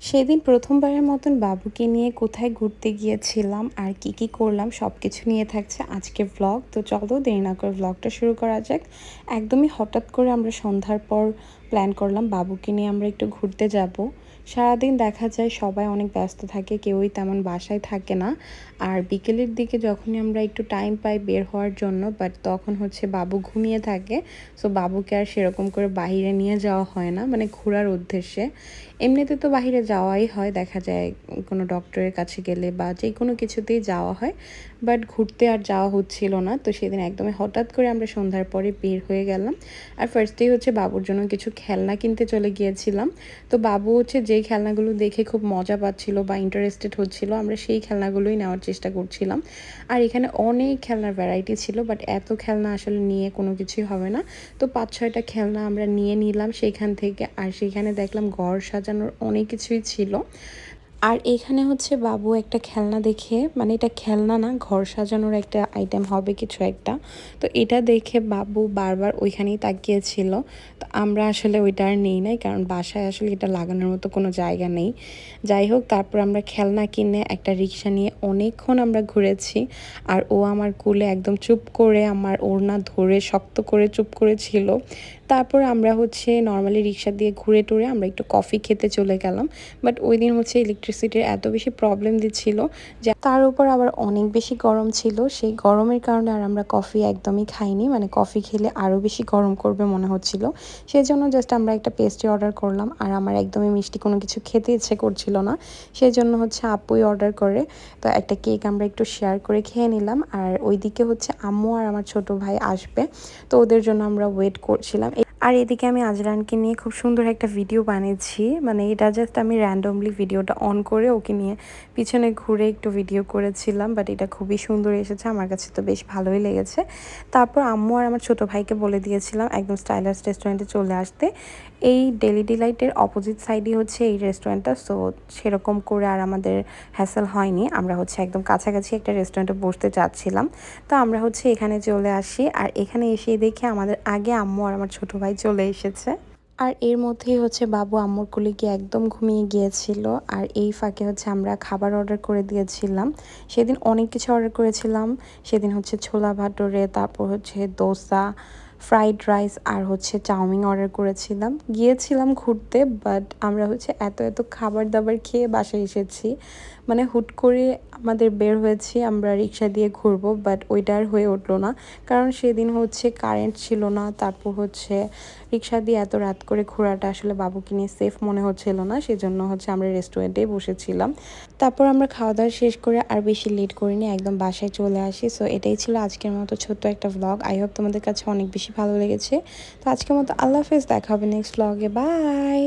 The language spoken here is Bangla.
সেদিন প্রথমবারের মতন বাবুকে নিয়ে কোথায় ঘুরতে গিয়েছিলাম আর কি করলাম সব কিছু নিয়ে থাকছে আজকের ভ্লগ। তো চলো দেরি না করে ভ্লগটা শুরু করা যাক। একদমই হঠাৎ করে আমরা সন্ধ্যার পর প্ল্যান করলাম বাবুকে নিয়ে আমরা একটু ঘুরতে যাব। সারাদিন দেখা যায় সবাই অনেক ব্যস্ত থাকে, কেউই তেমন বাসায় থাকে না। আর বিকেলের দিকে যখনই আমরা একটু টাইম পাই বের হওয়ার জন্য, বাট তখন হচ্ছে বাবু ঘুমিয়ে থাকে। সো বাবুকে আর সেরকম করে বাইরে নিয়ে যাওয়া হয় না, মানে ঘোরার উদ্দেশ্যে। এমনিতে তো বাইরে যাওয়াই হয়, দেখা যায় কোনো ডক্টরের কাছে গেলে বা যে কোনো কিছুতেই যাওয়া হয়, বাট ঘুরতে আর যাওয়া হচ্ছিল না। তো সেদিন একদমই হঠাৎ করে আমরা সন্ধ্যার পরে বের হয়ে গেলাম। আর ফার্স্টেই হচ্ছে বাবুর জন্য কিছু খেলনা কিনতে চলে গিয়েছিলাম। তো বাবু হচ্ছে যেই খেলনাগুলো দেখে খুব মজা পাচ্ছিল বা ইন্টারেস্টেড হচ্ছিল, আমরা সেই খেলনাগুলোই নেওয়ার চেষ্টা করছিলাম। আর এখানে অনেক খেলনার ভ্যারাইটি ছিল, বাট এত খেলনা আসলে নিয়ে কোনো কিছুই হবে না। তো 5-6টা খেলনা আমরা নিয়ে নিলাম সেইখান থেকে। আর সেইখানে দেখলাম ঘর সাজানোর অনেক কিছুই ছিল। আর এখানে হচ্ছে বাবু একটা খেলনা দেখে, মানে এটা খেলনা না, ঘর সাজানোর একটা আইটেম হবে কিছু একটা। তো এটা দেখে বাবু বারবার ওইখানেই তাকিয়েছিল। তো আমরা আসলে ওইটা আর নেই নাই, কারণ বাসায় আসলে এটা লাগানোর মতো কোনো জায়গা নেই। যাই হোক, তারপর আমরা খেলনা কিনে একটা রিক্সা নিয়ে অনেকক্ষণ আমরা ঘুরেছি। আর ও আমার কোলে একদম চুপ করে আমার ওড়না ধরে শক্ত করে চুপ করেছিল। তারপর আমরা হচ্ছে নর্মালি রিক্সা দিয়ে ঘুরে টুরে আমরা একটু কফি খেতে চলে গেলাম। বাট ওই দিন হচ্ছে ইলেকট্রিসিটির এত বেশি প্রবলেম দিচ্ছিল যে তার উপর আবার অনেক বেশি গরম ছিল। সেই গরমের কারণে আর আমরা কফি একদমই খাইনি, মানে কফি খেলে আরও বেশি গরম করবে মনে হচ্ছিল। সেই জন্য জাস্ট আমরা একটা পেস্ট্রি অর্ডার করলাম। আর আমার একদমই মিষ্টি কোনো কিছু খেতে ইচ্ছে করছিল না, সেই জন্য হচ্ছে আপুই অর্ডার করে। তো একটা কেক আমরা একটু শেয়ার করে খেয়ে নিলাম। আর ওইদিকে হচ্ছে আম্মু আর আমার ছোট ভাই আসবে, তো ওদের জন্য আমরা ওয়েট করছিলাম। আর এদিকে আমি আজরানকে নিয়ে খুব সুন্দর একটা ভিডিও বানিয়েছি, মানে এটা জাস্ট আমি র্যান্ডমলি ভিডিওটা অন করে ওকে নিয়ে পিছনে ঘুরে একটু ভিডিও করেছিলাম। বাট এটা খুবই সুন্দর এসেছে, আমার কাছে তো বেশ ভালোই লেগেছে। তারপর আম্মু আর আমার ছোট ভাইকে বলে দিয়েছিলাম একদম স্টাইলার্স রেস্টুরেন্টে চলে আসতে। এই ডেলি ডিলাইটের অপোজিট সাইডই হচ্ছে এই রেস্টুরেন্টটা। সো সেরকম করে আর আমাদের হ্যাসেল হয়নি, আমরা হচ্ছে একদম কাছাকাছি একটা রেস্টুরেন্টে বসতে চাচ্ছিলাম। তো আমরা হচ্ছে এখানে চলে আসি। আর এখানে এসে দেখে আমাদের আগে আম্মু আর আমার ছোট ভাই চলে এসেছে। আর এর মধ্যেই হচ্ছে বাবু আম্মুর কোলে গিয়ে একদম ঘুমিয়ে গিয়েছিল। আর এই ফাঁকে হচ্ছে আমরা খাবার অর্ডার করে দিয়েছিলাম। সেদিন অনেক কিছু অর্ডার করেছিলাম। সেদিন হচ্ছে ছোলা ভাটোরে, তারপর হচ্ছে দোসা, ফ্রাইড রাইস আর হচ্ছে চাউমিন অর্ডার করেছিলাম। গিয়েছিলাম ঘুরতে, বাট আমরা হচ্ছে এত এত খাবার দাবার খেয়ে বাসায় এসেছি। মানে হুট করে আমাদের বের হয়েছি আমরা রিক্সা দিয়ে ঘুরবো, বাট ওইটা আর হয়ে উঠলো না। কারণ সেদিন হচ্ছে কারেন্ট ছিল না, তারপর হচ্ছে রিক্সা দিয়ে এত রাত করে ঘোরাটা আসলে বাবুকে নিয়ে সেফ মনে হচ্ছিল না, সেজন্য হচ্ছে আমরা রেস্টুরেন্টেই বসেছিলাম। তারপর আমরা খাওয়া দাওয়া শেষ করে আর বেশি লেট করিনি, একদম বাসায় চলে আসি। সো এটাই ছিল আজকের মতো ছোট্ট একটা ভ্লগ। আই হোপ তোমাদের কাছে অনেক বেশি ভালো লেগেছে। তো আজকের মতো আল্লাহ হাফেজ, দেখা হবে নেক্সট ভ্লগে, বাই।